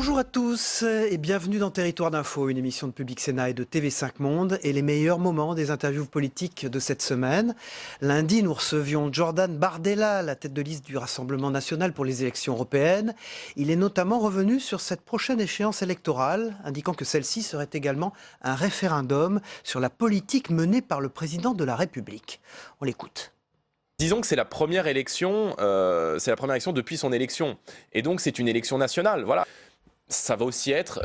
Bonjour à tous et bienvenue dans Territoire d'Info, une émission de Public Sénat et de TV5 Monde et les meilleurs moments des interviews politiques de cette semaine. Lundi, nous recevions Jordan Bardella, la tête de liste du Rassemblement national pour les élections européennes. Il est notamment revenu sur cette prochaine échéance électorale, indiquant que celle-ci serait également un référendum sur la politique menée par le président de la République. On l'écoute. Disons que c'est la première élection depuis son élection. Et donc c'est une élection nationale, voilà. Ça va aussi être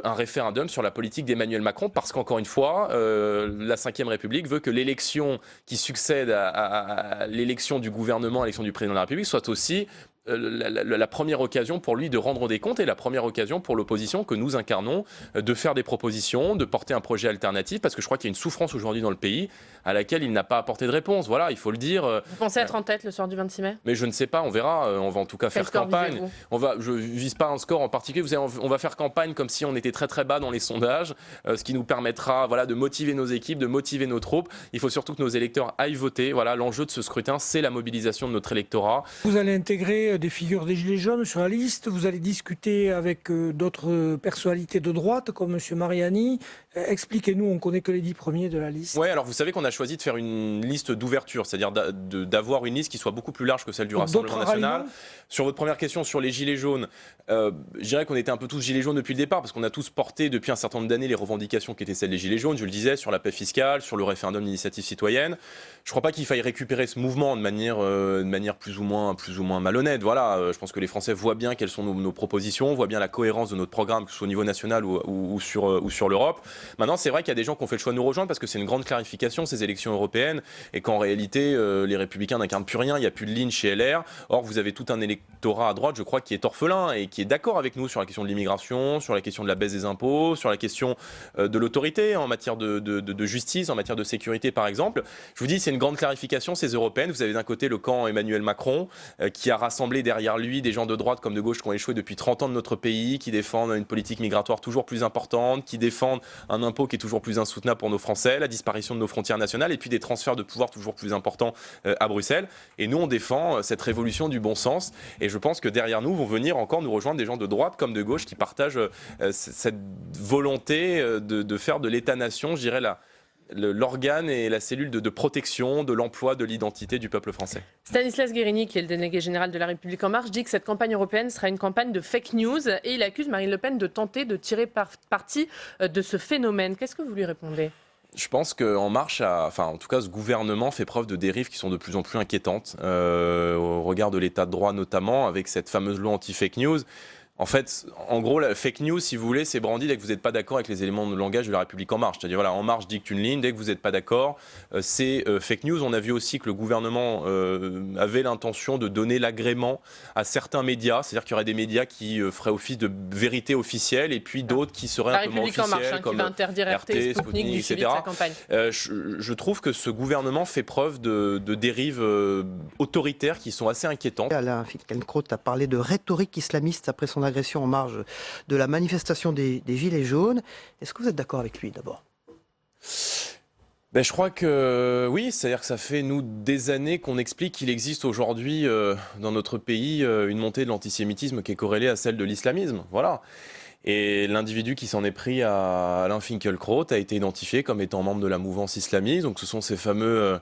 un référendum sur la politique d'Emmanuel Macron, parce qu'encore une fois, la Ve République veut que l'élection qui succède à l'élection du gouvernement, à l'élection du président de la République, soit aussi la première occasion pour lui de rendre des comptes et la première occasion pour l'opposition que nous incarnons de faire des propositions, de porter un projet alternatif, parce que je crois qu'il y a une souffrance aujourd'hui dans le pays à laquelle il n'a pas apporté de réponse. Voilà, il faut le dire. Vous pensez être en tête le soir du 26 mai ? Mais je ne sais pas, on verra. On va en tout cas faire campagne. Je ne vise pas un score en particulier. On va faire campagne comme si on était très très bas dans les sondages, ce qui nous permettra de motiver nos équipes, de motiver nos troupes. Il faut surtout que nos électeurs aillent voter. Voilà, l'enjeu de ce scrutin, c'est la mobilisation de notre électorat. Vous allez intégrer des figures des Gilets jaunes sur la liste, vous allez discuter avec d'autres personnalités de droite comme M. Mariani. Expliquez-nous, on ne connaît que les 10 premiers de la liste. Oui, alors vous savez qu'on a choisi de faire une liste d'ouverture, c'est-à-dire d'avoir une liste qui soit beaucoup plus large que celle du Rassemblement national. Sur votre première question sur les Gilets jaunes, je dirais qu'on était un peu tous Gilets jaunes depuis le départ, parce qu'on a tous porté depuis un certain nombre d'années les revendications qui étaient celles des Gilets jaunes, je le disais, sur la paix fiscale, sur le référendum d'initiative citoyenne. Je ne crois pas qu'il faille récupérer ce mouvement de manière plus ou moins malhonnête. Voilà, je pense que les Français voient bien quelles sont nos propositions, voient bien la cohérence de notre programme, que ce soit au niveau national ou sur l'Europe. Maintenant, c'est vrai qu'il y a des gens qui ont fait le choix de nous rejoindre parce que c'est une grande clarification, ces élections européennes, et qu'en réalité, les Républicains n'incarnent plus rien, il n'y a plus de ligne chez LR. Or, vous avez tout un électorat à droite, je crois, qui est orphelin et qui est d'accord avec nous sur la question de l'immigration, sur la question de la baisse des impôts, sur la question de l'autorité en matière de justice, en matière de sécurité, par exemple. Je vous dis, c'est une grande clarification, ces européennes. Vous avez d'un côté le camp Emmanuel Macron, qui a rassemblé derrière lui des gens de droite comme de gauche qui ont échoué depuis 30 ans de notre pays, qui défendent une politique migratoire toujours plus importante, qui défendent un impôt qui est toujours plus insoutenable pour nos Français, la disparition de nos frontières nationales et puis des transferts de pouvoir toujours plus importants à Bruxelles. Et nous, on défend cette révolution du bon sens. Et je pense que derrière nous vont venir encore nous rejoindre des gens de droite comme de gauche qui partagent cette volonté de faire de l'État-nation, je dirais, l'organe et la cellule de protection de l'emploi, de l'identité du peuple français. Stanislas Guerini, qui est le délégué général de La République En Marche, dit que cette campagne européenne sera une campagne de fake news et il accuse Marine Le Pen de tenter de tirer parti de ce phénomène. Qu'est-ce que vous lui répondez ? Je pense qu'En Marche, en tout cas, ce gouvernement fait preuve de dérives qui sont de plus en plus inquiétantes, au regard de l'état de droit notamment, avec cette fameuse loi anti-fake news. En fait, en gros, la fake news, si vous voulez, c'est brandi dès que vous n'êtes pas d'accord avec les éléments de langage de La République En Marche. C'est-à-dire, voilà, En Marche dicte une ligne, dès que vous n'êtes pas d'accord, c'est fake news. On a vu aussi que le gouvernement avait l'intention de donner l'agrément à certains médias. C'est-à-dire qu'il y aurait des médias qui feraient office de vérité officielle et puis d'autres qui seraient un peu moins officiels, La République En Marche, comme qui va interdire RT, Sputnik, du suivi de sa campagne. Je trouve que ce gouvernement fait preuve de dérives autoritaires qui sont assez inquiétantes. Alain Finkielkraut a parlé de rhétorique islamiste après son agression en marge de la manifestation des Gilets jaunes. Est-ce que vous êtes d'accord avec lui d'abord ? Je crois que oui, c'est-à-dire que ça fait nous des années qu'on explique qu'il existe aujourd'hui dans notre pays une montée de l'antisémitisme qui est corrélée à celle de l'islamisme. Voilà. Et l'individu qui s'en est pris à Alain Finkielkraut a été identifié comme étant membre de la mouvance islamiste. Donc ce sont ces fameux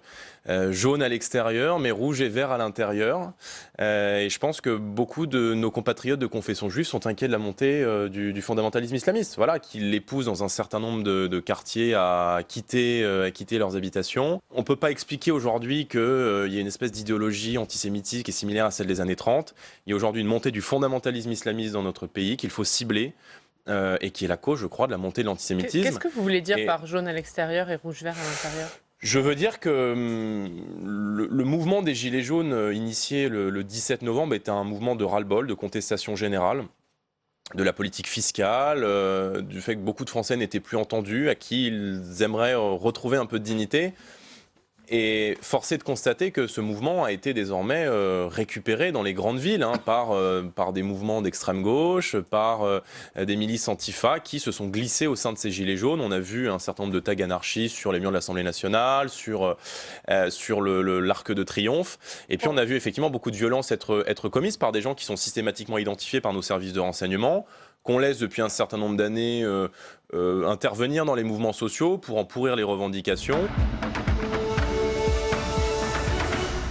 jaunes à l'extérieur, mais rouges et verts à l'intérieur. Et je pense que beaucoup de nos compatriotes de confession juive sont inquiets de la montée du fondamentalisme islamiste. Voilà, qu'ils l'épousent dans un certain nombre de quartiers à quitter leurs habitations. On ne peut pas expliquer aujourd'hui qu'il y a une espèce d'idéologie antisémitiste qui est similaire à celle des années 30. Il y a aujourd'hui une montée du fondamentalisme islamiste dans notre pays qu'il faut cibler. Et qui est la cause, je crois, de la montée de l'antisémitisme. Qu'est-ce que vous voulez dire par jaune à l'extérieur et rouge-vert à l'intérieur ? Je veux dire que le mouvement des Gilets jaunes initié le 17 novembre était un mouvement de ras-le-bol, de contestation générale, de la politique fiscale, du fait que beaucoup de Français n'étaient plus entendus, à qui ils aimeraient retrouver un peu de dignité. Et force est de constater que ce mouvement a été désormais récupéré dans les grandes villes par des mouvements d'extrême gauche, par des milices antifa qui se sont glissées au sein de ces gilets jaunes. On a vu un certain nombre de tags anarchistes sur les murs de l'Assemblée nationale, sur l'Arc de Triomphe. Et puis on a vu effectivement beaucoup de violences être commises par des gens qui sont systématiquement identifiés par nos services de renseignement qu'on laisse depuis un certain nombre d'années intervenir dans les mouvements sociaux pour en pourrir les revendications.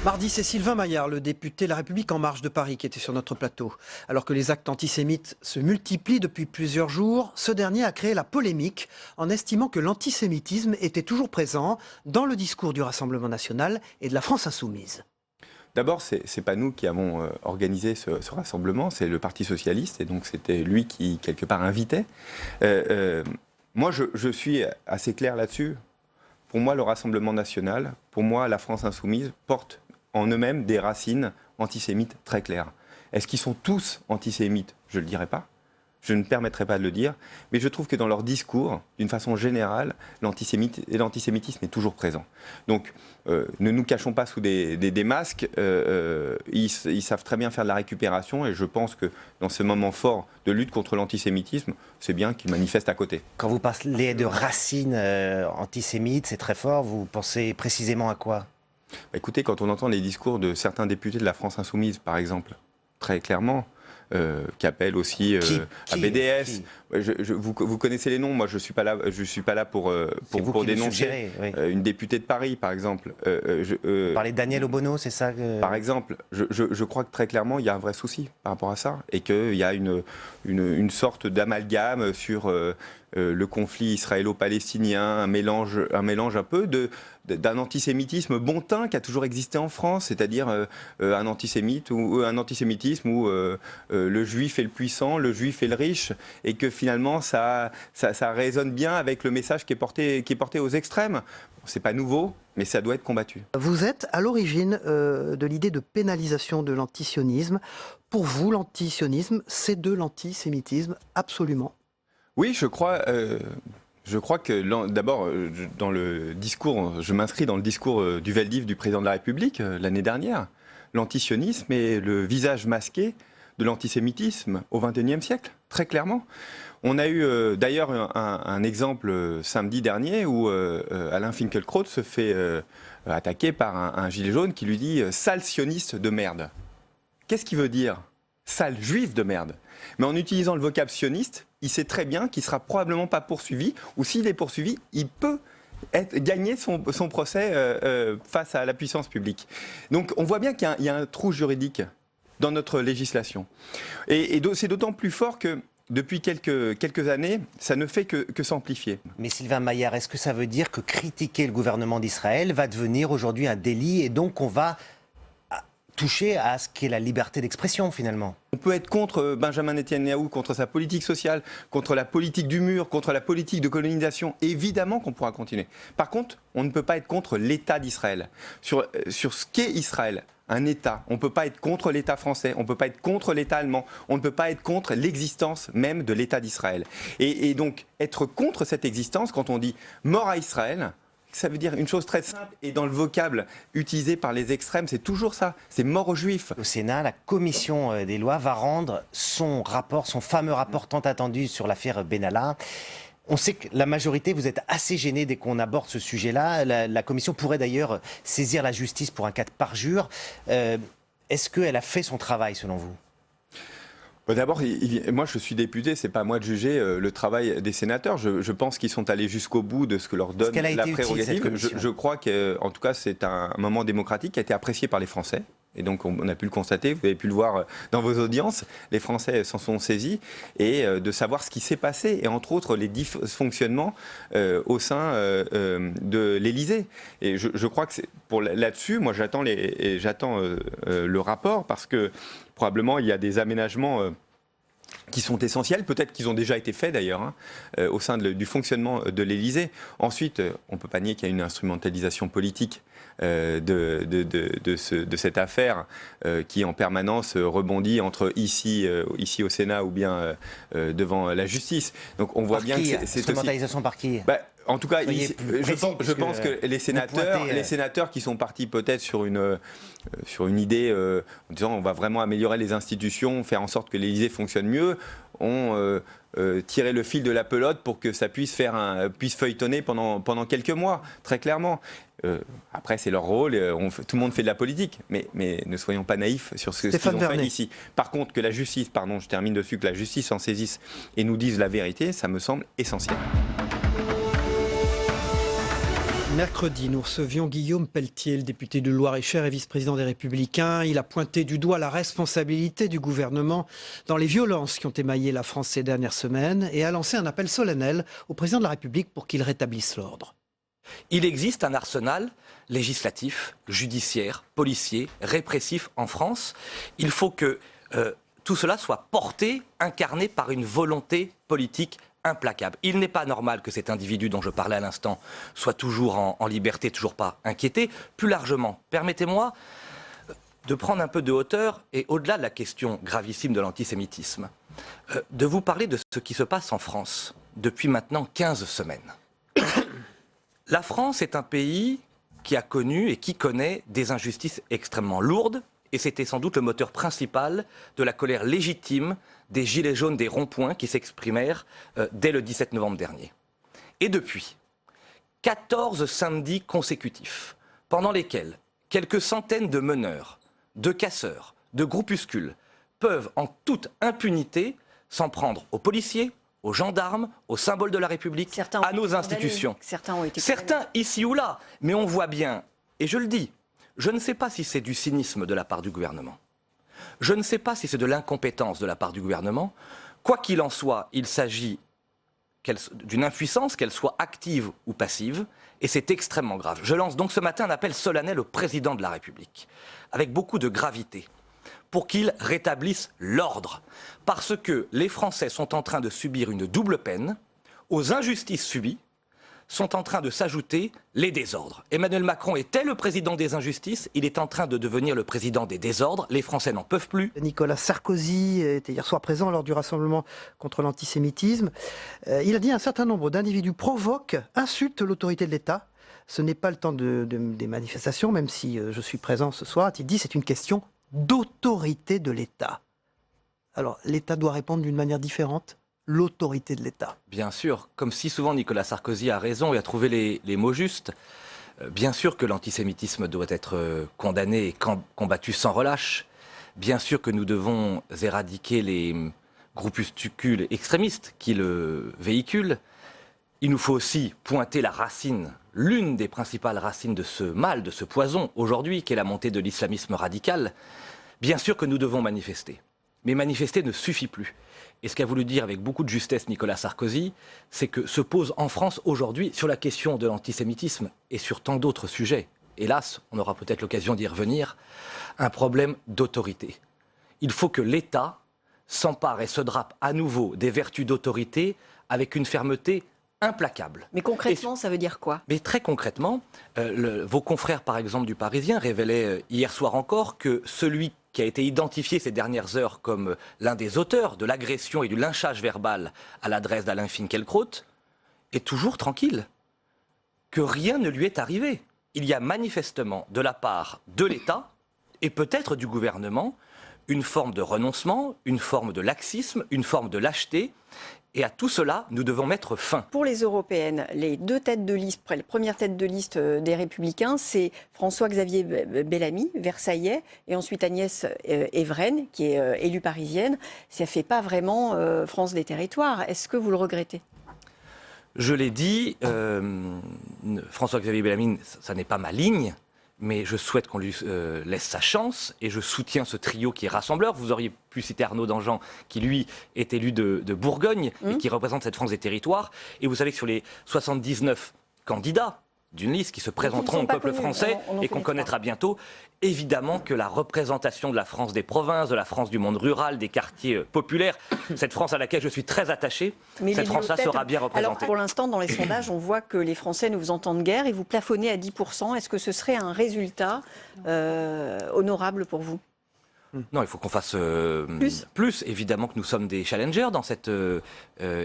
Mardi, c'est Sylvain Maillard, le député La République En Marche de Paris, qui était sur notre plateau. Alors que les actes antisémites se multiplient depuis plusieurs jours, ce dernier a créé la polémique en estimant que l'antisémitisme était toujours présent dans le discours du Rassemblement national et de la France insoumise. D'abord, ce n'est pas nous qui avons organisé ce rassemblement, c'est le Parti socialiste, et donc c'était lui qui, quelque part, invitait. Moi, je suis assez clair là-dessus. Pour moi, le Rassemblement national, pour moi, la France insoumise porte en eux-mêmes des racines antisémites très claires. Est-ce qu'ils sont tous antisémites? Je ne le dirai pas. Je ne me permettrai pas de le dire. Mais je trouve que dans leur discours, d'une façon générale, l'antisémitisme est toujours présent. Donc, ne nous cachons pas sous des masques. Ils savent très bien faire de la récupération. Et je pense que dans ce moment fort de lutte contre l'antisémitisme, c'est bien qu'ils manifestent à côté. Quand vous parlez de racines antisémites, c'est très fort. Vous pensez précisément à quoi? Écoutez, quand on entend les discours de certains députés de la France insoumise, par exemple, très clairement, qui appellent aussi à BDS. Vous connaissez les noms, moi je ne suis pas là pour dénoncer. Oui. Une députée de Paris, par exemple. Vous parlez d'Aniel Obono, c'est ça Par exemple, je crois que très clairement, il y a un vrai souci par rapport à ça, et qu'il y a une sorte d'amalgame sur le conflit israélo-palestinien, un mélange un peu d'un antisémitisme bon teint qui a toujours existé en France, c'est-à-dire un antisémitisme où le juif est le puissant, le juif est le riche, et que finalement ça résonne bien avec le message qui est porté aux extrêmes. C'est pas nouveau, mais ça doit être combattu. Vous êtes à l'origine de l'idée de pénalisation de l'antisionisme. Pour vous, l'antisionisme, c'est de l'antisémitisme, absolument? Oui, je crois que d'abord, dans le discours, je m'inscris dans le discours du Veldiv du président de la République l'année dernière. L'antisionisme est le visage masqué de l'antisémitisme au XXIe siècle, très clairement. On a eu d'ailleurs un exemple samedi dernier où Alain Finkielkraut se fait attaquer par un gilet jaune qui lui dit « sale sioniste de merde ». Qu'est-ce qu'il veut dire? Sale juif de merde. Mais en utilisant le vocable sioniste, il sait très bien qu'il ne sera probablement pas poursuivi, ou s'il est poursuivi, il peut gagner son procès face à la puissance publique. Donc on voit bien qu'il y a un trou juridique dans notre législation. Et c'est d'autant plus fort que depuis quelques années, ça ne fait que s'amplifier. Mais Sylvain Maillard, est-ce que ça veut dire que critiquer le gouvernement d'Israël va devenir aujourd'hui un délit et donc on va toucher à ce qu'est la liberté d'expression finalement? On peut être contre Benjamin Netanyahou, contre sa politique sociale, contre la politique du mur, contre la politique de colonisation. Évidemment qu'on pourra continuer. Par contre, on ne peut pas être contre l'État d'Israël. Sur ce qu'est Israël, un État, on ne peut pas être contre l'État français, on ne peut pas être contre l'État allemand, on ne peut pas être contre l'existence même de l'État d'Israël. Et donc, être contre cette existence, quand on dit mort à Israël, ça veut dire une chose très simple, et dans le vocable utilisé par les extrêmes, c'est toujours ça, c'est mort aux Juifs. Au Sénat, la commission des lois va rendre son rapport, son fameux rapport tant attendu sur l'affaire Benalla. On sait que la majorité, vous êtes assez gênés dès qu'on aborde ce sujet-là. La commission pourrait d'ailleurs saisir la justice pour un cas de parjure. Est-ce qu'elle a fait son travail, selon vous ? D'abord, moi je suis député, c'est pas à moi de juger le travail des sénateurs. Je pense qu'ils sont allés jusqu'au bout de ce que leur donne la prérogative. Je crois qu'en tout cas c'est un moment démocratique qui a été apprécié par les Français. Et donc on a pu le constater, vous avez pu le voir dans vos audiences, les Français s'en sont saisis, et de savoir ce qui s'est passé, et entre autres les dysfonctionnements au sein de l'Élysée. Et je crois que là-dessus, moi j'attends le rapport, parce que probablement il y a des aménagements qui sont essentiels, peut-être qu'ils ont déjà été faits d'ailleurs, au sein du fonctionnement de l'Élysée. Ensuite, on ne peut pas nier qu'il y a une instrumentalisation politique de cette affaire qui en permanence rebondit entre ici au Sénat ou bien devant la justice. Donc on voit bien que c'est instrumentalisation par qui? En tout cas, je pense que les sénateurs qui sont partis peut-être sur une idée en disant on va vraiment améliorer les institutions, faire en sorte que l'Élysée fonctionne mieux, ont tiré le fil de la pelote pour que ça puisse feuilletonner pendant quelques mois, très clairement. Après, c'est leur rôle, tout le monde fait de la politique, mais ne soyons pas naïfs sur ce qu'ils ont fait ici. Par contre, que la justice, je termine dessus, que la justice s'en saisisse et nous dise la vérité, ça me semble essentiel. Mercredi, nous recevions Guillaume Pelletier, le député de Loir-et-Cher et vice-président des Républicains. Il a pointé du doigt la responsabilité du gouvernement dans les violences qui ont émaillé la France ces dernières semaines et a lancé un appel solennel au président de la République pour qu'il rétablisse l'ordre. Il existe un arsenal législatif, judiciaire, policier, répressif en France. Il faut que tout cela soit porté, incarné par une volonté politique implacable. Il n'est pas normal que cet individu dont je parlais à l'instant soit toujours en liberté, toujours pas inquiété. Plus largement, permettez-moi de prendre un peu de hauteur et au-delà de la question gravissime de l'antisémitisme, de vous parler de ce qui se passe en France depuis maintenant 15 semaines. La France est un pays qui a connu et qui connaît des injustices extrêmement lourdes et c'était sans doute le moteur principal de la colère légitime des gilets jaunes des ronds-points qui s'exprimèrent dès le 17 novembre dernier. Et depuis, 14 samedis consécutifs, pendant lesquels quelques centaines de meneurs, de casseurs, de groupuscules peuvent en toute impunité s'en prendre aux policiers, aux gendarmes, aux symboles de la République, à nos institutions. Certains ont été Certains ici ou là, mais on voit bien, et je le dis, je ne sais pas si c'est du cynisme de la part du gouvernement. Je ne sais pas si c'est de l'incompétence de la part du gouvernement. Quoi qu'il en soit, il s'agit d'une impuissance, qu'elle soit active ou passive, et c'est extrêmement grave. Je lance donc ce matin un appel solennel au président de la République, avec beaucoup de gravité, pour qu'il rétablisse l'ordre. Parce que les Français sont en train de subir une double peine, aux injustices subies, sont en train de s'ajouter les désordres. Emmanuel Macron était le président des injustices, il est en train de devenir le président des désordres, les Français n'en peuvent plus. Nicolas Sarkozy était hier soir présent lors du rassemblement contre l'antisémitisme. Il a dit un certain nombre d'individus provoquent, insultent l'autorité de l'État. Ce n'est pas le temps des manifestations, même si je suis présent ce soir. Il dit c'est une question d'autorité de l'État. Alors l'État doit répondre d'une manière différente. L'autorité de l'État. Bien sûr, comme si souvent Nicolas Sarkozy a raison et a trouvé les mots justes. Bien sûr que l'antisémitisme doit être condamné et combattu sans relâche. Bien sûr que nous devons éradiquer les groupuscules extrémistes qui le véhiculent. Il nous faut aussi pointer la racine, l'une des principales racines de ce mal, de ce poison aujourd'hui, qui est la montée de l'islamisme radical. Bien sûr que nous devons manifester. Mais manifester ne suffit plus. Et ce qu'a voulu dire avec beaucoup de justesse Nicolas Sarkozy, c'est que se pose en France aujourd'hui, sur la question de l'antisémitisme et sur tant d'autres sujets, hélas, on aura peut-être l'occasion d'y revenir, un problème d'autorité. Il faut que l'État s'empare et se drape à nouveau des vertus d'autorité avec une fermeté implacable. Mais concrètement, ça veut dire quoi? Mais très concrètement, vos confrères, par exemple, du Parisien révélaient hier soir encore que celui qui a été identifié ces dernières heures comme l'un des auteurs de l'agression et du lynchage verbal à l'adresse d'Alain Finkielkraut, est toujours tranquille, que rien ne lui est arrivé. Il y a manifestement de la part de l'État et peut-être du gouvernement une forme de renoncement, une forme de laxisme, une forme de lâcheté. Et à tout cela, nous devons mettre fin. Pour les européennes, les deux têtes de liste, les premières têtes de liste des Républicains, c'est François-Xavier Bellamy, versaillais, et ensuite Agnès Evren, qui est élue parisienne. Ça ne fait pas vraiment France des territoires. Est-ce que vous le regrettez? Je l'ai dit, François-Xavier Bellamy, ça n'est pas ma ligne. Mais je souhaite qu'on lui laisse sa chance et je soutiens ce trio qui est rassembleur. Vous auriez pu citer Arnaud Danjean, qui lui est élu de Bourgogne et qui représente cette France des territoires. Et vous savez que sur les 79 candidats d'une liste qui se présenteront au peuple français et qu'on connaîtra bientôt, évidemment que la représentation de la France des provinces, de la France du monde rural, des quartiers populaires, cette France à laquelle je suis très attaché, cette France-là sera bien représentée. Alors pour l'instant, dans les sondages, on voit que les Français ne vous entendent guère et vous plafonnez à 10%. Est-ce que ce serait un résultat honorable pour vous? Non, il faut qu'on fasse plus. Évidemment que nous sommes des challengers dans cette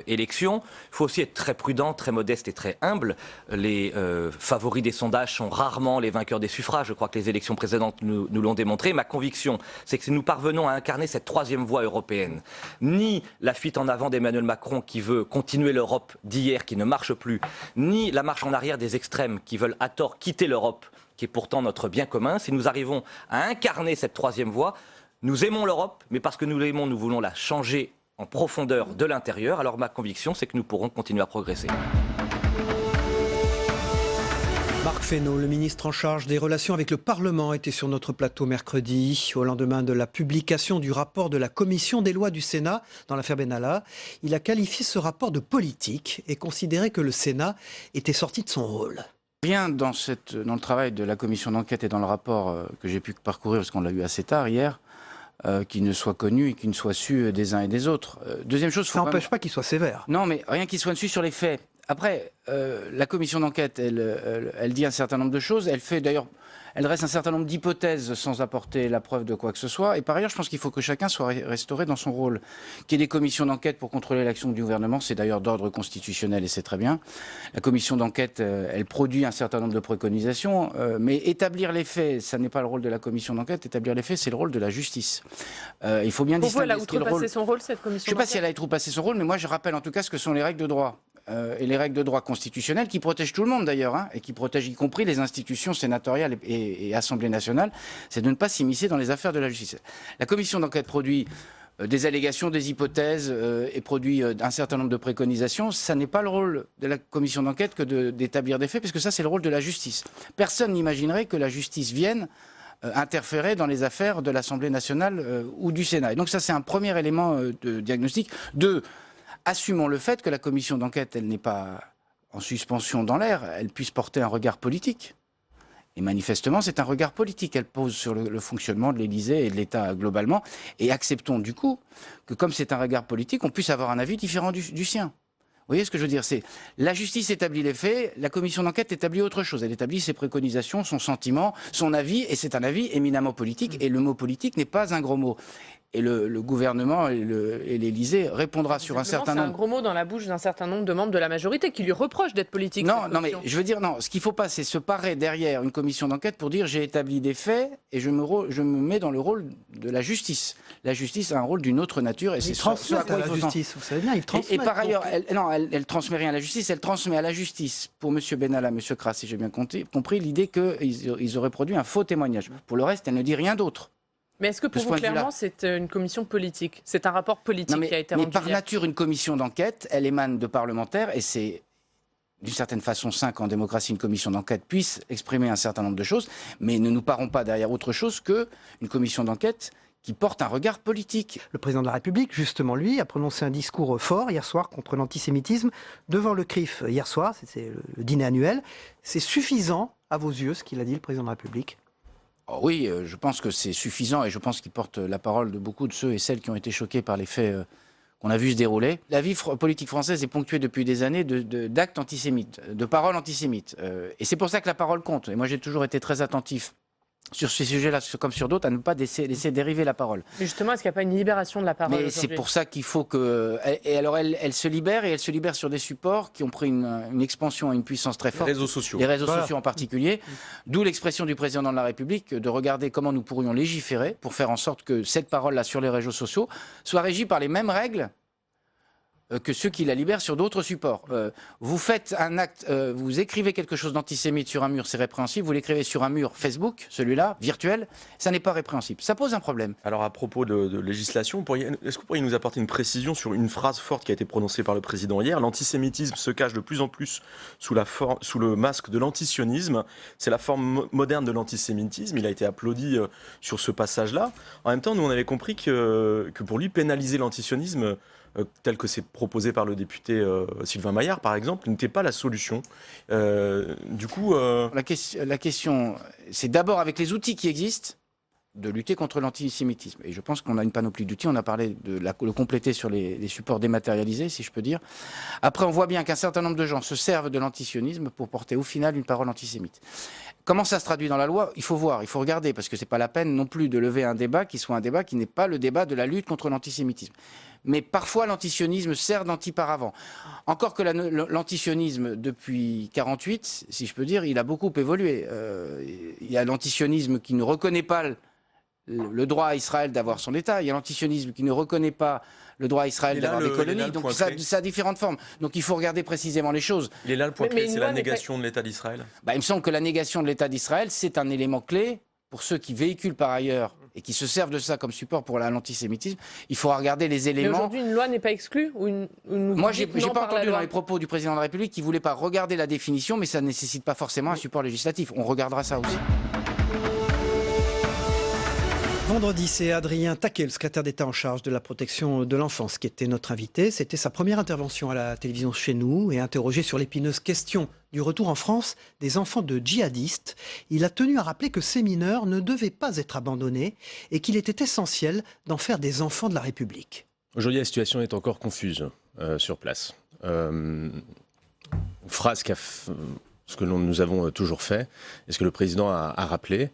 élection. Il faut aussi être très prudent, très modeste et très humble. Les favoris des sondages sont rarement les vainqueurs des suffrages. Je crois que les élections précédentes nous l'ont démontré. Ma conviction, c'est que si nous parvenons à incarner cette troisième voie européenne, ni la fuite en avant d'Emmanuel Macron qui veut continuer l'Europe d'hier qui ne marche plus, ni la marche en arrière des extrêmes qui veulent à tort quitter l'Europe, qui est pourtant notre bien commun, si nous arrivons à incarner cette troisième voie, nous aimons l'Europe, mais parce que nous l'aimons, nous voulons la changer en profondeur de l'intérieur. Alors ma conviction, c'est que nous pourrons continuer à progresser. Marc Fesneau, le ministre en charge des relations avec le Parlement, était sur notre plateau mercredi, au lendemain de la publication du rapport de la Commission des lois du Sénat dans l'affaire Benalla. Il a qualifié ce rapport de politique et considéré que le Sénat était sorti de son rôle. Rien dans le travail de la commission d'enquête et dans le rapport que j'ai pu parcourir, parce qu'on l'a eu assez tard hier, qui ne soit connu et qui ne soit su des uns et des autres. Deuxième chose, ça n'empêche pas qu'il soit sévère. Non, mais rien qu'il soit su sur les faits. Après, la commission d'enquête, elle dit un certain nombre de choses. Elle dresse un certain nombre d'hypothèses sans apporter la preuve de quoi que ce soit. Et par ailleurs, je pense qu'il faut que chacun soit restauré dans son rôle. Qu'il y ait des commissions d'enquête pour contrôler l'action du gouvernement, c'est d'ailleurs d'ordre constitutionnel et c'est très bien. La commission d'enquête, elle produit un certain nombre de préconisations, mais établir les faits, ça n'est pas le rôle de la commission d'enquête. Établir les faits, c'est le rôle de la justice. Il faut bien distinguer. Pourquoi elle a outrepassé son rôle, cette commission d'enquête ? Je ne sais pas si elle a outrepassé son rôle, mais moi je rappelle en tout cas ce que sont les règles de droit. Et les règles de droit constitutionnelles qui protègent tout le monde d'ailleurs, et qui protègent y compris les institutions sénatoriales et Assemblée nationale, c'est de ne pas s'immiscer dans les affaires de la justice. La commission d'enquête produit des allégations, des hypothèses et produit un certain nombre de préconisations. Ça n'est pas le rôle de la commission d'enquête que d'établir des faits, parce que ça c'est le rôle de la justice. Personne n'imaginerait que la justice vienne interférer dans les affaires de l'Assemblée nationale ou du Sénat. Et donc ça c'est un premier élément de diagnostic. Assumons le fait que la commission d'enquête, elle n'est pas en suspension dans l'air, elle puisse porter un regard politique. Et manifestement, c'est un regard politique qu'elle pose sur le fonctionnement de l'Élysée et de l'État globalement. Et acceptons du coup que comme c'est un regard politique, on puisse avoir un avis différent du sien. Vous voyez ce que je veux dire ? C'est la justice établit les faits, la commission d'enquête établit autre chose. Elle établit ses préconisations, son sentiment, son avis, et c'est un avis éminemment politique. Et le mot politique n'est pas un gros mot. Et le gouvernement et l'Élysée répondra sur un certain nombre... C'est un gros mot dans la bouche d'un certain nombre de membres de la majorité qui lui reprochent d'être politique. Non, mais je veux dire, non, ce qu'il ne faut pas, c'est se parer derrière une commission d'enquête pour dire j'ai établi des faits et je me mets dans le rôle de la justice. La justice a un rôle d'une autre nature. Et c'est transmet à la justice, vous savez bien, il transmet. Et par ailleurs, elle transmet rien à la justice, elle transmet à la justice, pour M. Benalla, M. Kras, si j'ai bien compris, l'idée qu'ils auraient produit un faux témoignage. Pour le reste, elle ne dit rien d'autre. Mais est-ce que pour vous, clairement, c'est une commission politique ? C'est un rapport politique qui a été rendu. Mais par nature, une commission d'enquête, elle émane de parlementaires et c'est d'une certaine façon sain qu'en démocratie, une commission d'enquête puisse exprimer un certain nombre de choses, mais ne nous parons pas derrière autre chose qu'une commission d'enquête qui porte un regard politique. Le président de la République, justement, lui, a prononcé un discours fort hier soir contre l'antisémitisme devant le CRIF hier soir, c'est le dîner annuel. C'est suffisant, à vos yeux, ce qu'il a dit, le président de la République ? Oh oui, je pense que c'est suffisant et je pense qu'il porte la parole de beaucoup de ceux et celles qui ont été choqués par les faits qu'on a vu se dérouler. La vie politique française est ponctuée depuis des années d'actes antisémites, de paroles antisémites. Et c'est pour ça que la parole compte. Et moi, j'ai toujours été très attentif sur ces sujets-là, comme sur d'autres, à ne pas laisser dériver la parole. Mais justement, est-ce qu'il n'y a pas une libération de la parole ? Mais c'est pour ça qu'il faut que... Et alors, elle se libère, et elle se libère sur des supports qui ont pris une expansion et une puissance très forte. Les réseaux sociaux. Les réseaux sociaux en particulier. D'où l'expression du président de la République de regarder comment nous pourrions légiférer pour faire en sorte que cette parole-là sur les réseaux sociaux soit régie par les mêmes règles que ceux qui la libèrent sur d'autres supports. Vous faites un acte, vous écrivez quelque chose d'antisémite sur un mur, c'est répréhensible. Vous l'écrivez sur un mur Facebook, celui-là, virtuel, ça n'est pas répréhensible. Ça pose un problème. Alors à propos de législation, est-ce que vous pourriez nous apporter une précision sur une phrase forte qui a été prononcée par le président hier ? L'antisémitisme se cache de plus en plus sous le masque de l'antisionisme. C'est la forme moderne de l'antisémitisme. Il a été applaudi sur ce passage-là. En même temps, nous on avait compris que pour lui, pénaliser l'antisionisme tel que c'est proposé par le député Sylvain Maillard, par exemple, n'était pas la solution. Du coup... La question, c'est d'abord avec les outils qui existent, de lutter contre l'antisémitisme. Et je pense qu'on a une panoplie d'outils. On a parlé de le compléter sur les supports dématérialisés, si je peux dire. Après, on voit bien qu'un certain nombre de gens se servent de l'antisionisme pour porter au final une parole antisémite. Comment ça se traduit dans la loi? Il faut voir, il faut regarder, parce que c'est pas la peine non plus de lever un débat qui soit un débat qui n'est pas le débat de la lutte contre l'antisémitisme. Mais parfois, l'antisionisme sert d'anti-paravent. Encore que l'antisionisme, depuis 1948, si je peux dire, il a beaucoup évolué. Il y a l'antisionisme qui ne reconnaît pas le droit à Israël d'avoir son État. Il y a l'antisionisme qui ne reconnaît pas le droit à Israël d'avoir des colonies. Donc ça a différentes formes. Donc il faut regarder précisément les choses. Il est là le point clé, c'est la négation de l'État d'Israël. Il me semble que la négation de l'État d'Israël, c'est un élément clé pour ceux qui véhiculent par ailleurs et qui se servent de ça comme support pour l'antisémitisme. Il faudra regarder les éléments. Mais aujourd'hui, une loi n'est pas exclue Moi, j'ai pas entendu dans les propos du président de la République qu'il voulait pas regarder la définition, mais ça ne nécessite pas forcément un support législatif. On regardera ça aussi. Vendredi, c'est Adrien Taquet, le secrétaire d'État en charge de la protection de l'enfance, qui était notre invité. C'était sa première intervention à la télévision chez nous et interrogé sur l'épineuse question du retour en France des enfants de djihadistes. Il a tenu à rappeler que ces mineurs ne devaient pas être abandonnés et qu'il était essentiel d'en faire des enfants de la République. Aujourd'hui, la situation est encore confuse sur place. On fera ce que nous avons toujours fait et ce que le président a rappelé,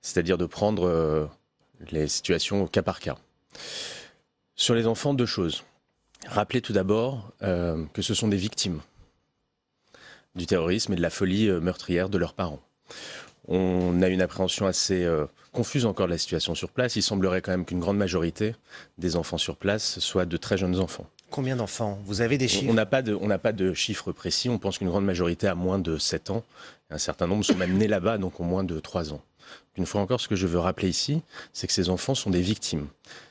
c'est-à-dire de prendre les situations au cas par cas. Sur les enfants, deux choses. Rappelez tout d'abord que ce sont des victimes du terrorisme et de la folie meurtrière de leurs parents. On a une appréhension assez confuse encore de la situation sur place. Il semblerait quand même qu'une grande majorité des enfants sur place soient de très jeunes enfants. Combien d'enfants? Vous avez des chiffres? On n'a pas de chiffres précis. On pense qu'une grande majorité a moins de 7 ans. Un certain nombre sont même nés là-bas, donc ont moins de 3 ans. Une fois encore, ce que je veux rappeler ici, c'est que ces enfants sont des victimes.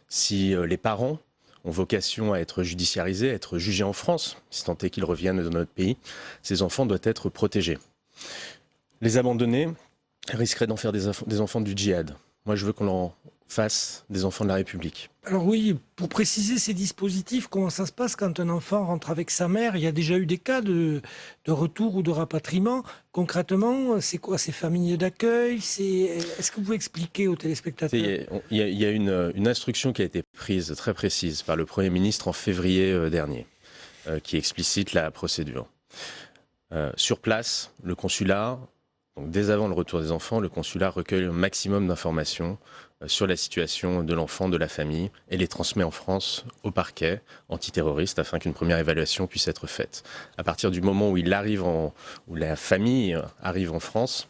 Si les parents ont vocation à être judiciarisés, à être jugés en France, si tant est qu'ils reviennent dans notre pays, ces enfants doivent être protégés. Les abandonner risquerait d'en faire des enfants du djihad. Moi, je veux qu'on en fasse des enfants de la République. Alors oui, pour préciser ces dispositifs, comment ça se passe quand un enfant rentre avec sa mère? Il y a déjà eu des cas de retour ou de rapatriement. Concrètement, c'est quoi ces familles d'accueil? Est-ce que vous pouvez expliquer aux téléspectateurs? Il y a une instruction qui a été prise très précise par le Premier ministre en février dernier, qui explicite la procédure. Sur place, le consulat, donc dès avant le retour des enfants, le consulat recueille un maximum d'informations sur la situation de l'enfant, de la famille, et les transmet en France au parquet antiterroriste afin qu'une première évaluation puisse être faite. À partir du moment où où la famille arrive en France,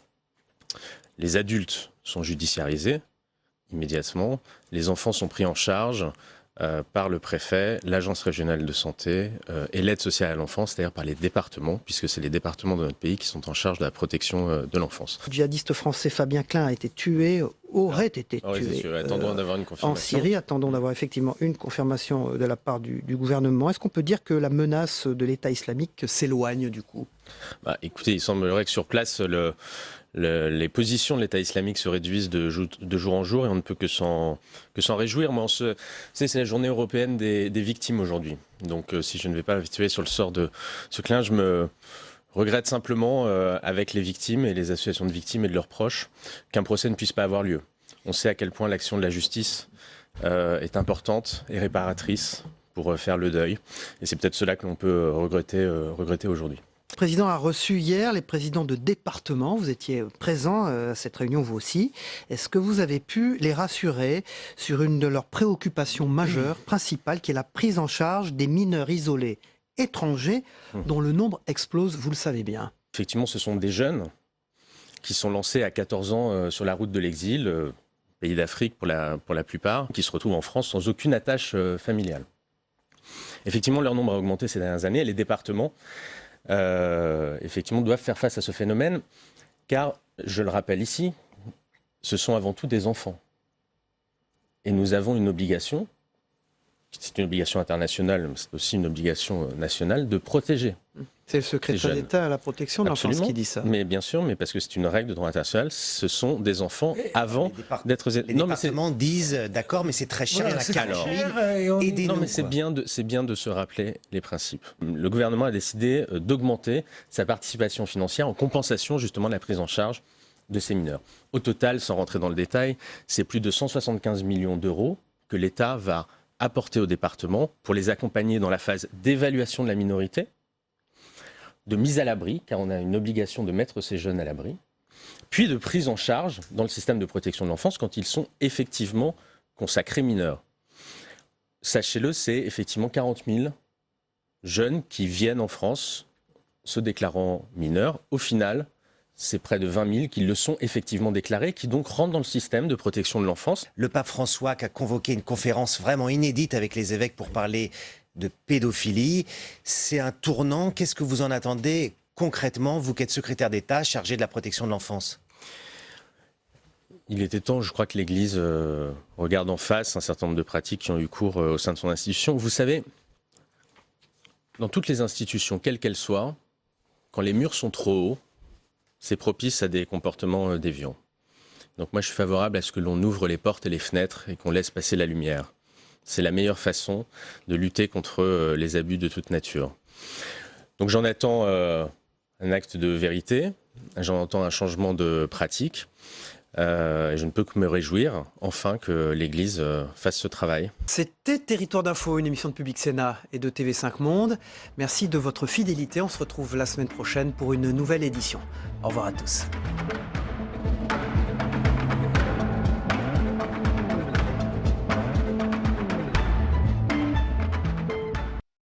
les adultes sont judiciarisés immédiatement, les enfants sont pris en charge par le préfet, l'agence régionale de santé et l'aide sociale à l'enfance, c'est-à-dire par les départements, puisque c'est les départements de notre pays qui sont en charge de la protection de l'enfance. Le djihadiste français Fabien Klein a été tué, aurait été tué attendons d'avoir une confirmation. En Syrie. Attendons d'avoir effectivement une confirmation de la part du gouvernement. Est-ce qu'on peut dire que la menace de l'État islamique s'éloigne du coup? Écoutez, il semblerait que sur place, les positions de l'État islamique se réduisent de jour en jour et on ne peut que s'en réjouir. Moi, c'est la journée européenne des victimes aujourd'hui. Donc si je ne vais pas habituer sur le sort de ce Klein, je me regrette simplement avec les victimes et les associations de victimes et de leurs proches qu'un procès ne puisse pas avoir lieu. On sait à quel point l'action de la justice est importante et réparatrice pour faire le deuil. Et c'est peut-être cela que l'on peut regretter aujourd'hui. Le président a reçu hier les présidents de départements. Vous étiez présent à cette réunion, vous aussi. Est-ce que vous avez pu les rassurer sur une de leurs préoccupations majeures, principales, qui est la prise en charge des mineurs isolés étrangers, dont le nombre explose, vous le savez bien? Effectivement, ce sont des jeunes qui sont lancés à 14 ans sur la route de l'exil, pays d'Afrique pour la plupart, qui se retrouvent en France sans aucune attache familiale. Effectivement, leur nombre a augmenté ces dernières années et les départements effectivement doivent faire face à ce phénomène, car, je le rappelle ici, ce sont avant tout des enfants. Et nous avons une obligation, c'est une obligation internationale, mais c'est aussi une obligation nationale, de protéger. C'est le secrétaire d'État à la protection de l'enfance qui dit ça. Mais bien sûr, mais parce que c'est une règle de droit international, ce sont des enfants avant d'être... Les départements disent, d'accord, mais c'est très cher, il y en a 40 000, aidez-nous. Non, mais c'est bien de se rappeler les principes. Le gouvernement a décidé d'augmenter sa participation financière en compensation justement de la prise en charge de ces mineurs. Au total, sans rentrer dans le détail, c'est plus de 175 millions d'euros que l'État va apporter au département pour les accompagner dans la phase d'évaluation de la minorité, de mise à l'abri, car on a une obligation de mettre ces jeunes à l'abri, puis de prise en charge dans le système de protection de l'enfance quand ils sont effectivement consacrés mineurs. Sachez-le, c'est effectivement 40 000 jeunes qui viennent en France se déclarant mineurs. Au final, c'est près de 20 000 qui le sont effectivement déclarés, qui donc rentrent dans le système de protection de l'enfance. Le pape François qui a convoqué une conférence vraiment inédite avec les évêques pour parler de pédophilie. C'est un tournant. Qu'est-ce que vous en attendez concrètement, vous qui êtes secrétaire d'État chargé de la protection de l'enfance? Il était temps, je crois, que l'Église regarde en face un certain nombre de pratiques qui ont eu cours au sein de son institution. Vous savez, dans toutes les institutions, quelles qu'elles soient, quand les murs sont trop hauts, c'est propice à des comportements déviants. Donc moi, je suis favorable à ce que l'on ouvre les portes et les fenêtres et qu'on laisse passer la lumière. C'est la meilleure façon de lutter contre les abus de toute nature. Donc j'en attends un acte de vérité, j'en attends un changement de pratique. Et je ne peux que me réjouir, enfin, que l'Église fasse ce travail. C'était Territoire d'Info, une émission de Public Sénat et de TV5 Monde. Merci de votre fidélité. On se retrouve la semaine prochaine pour une nouvelle édition. Au revoir à tous.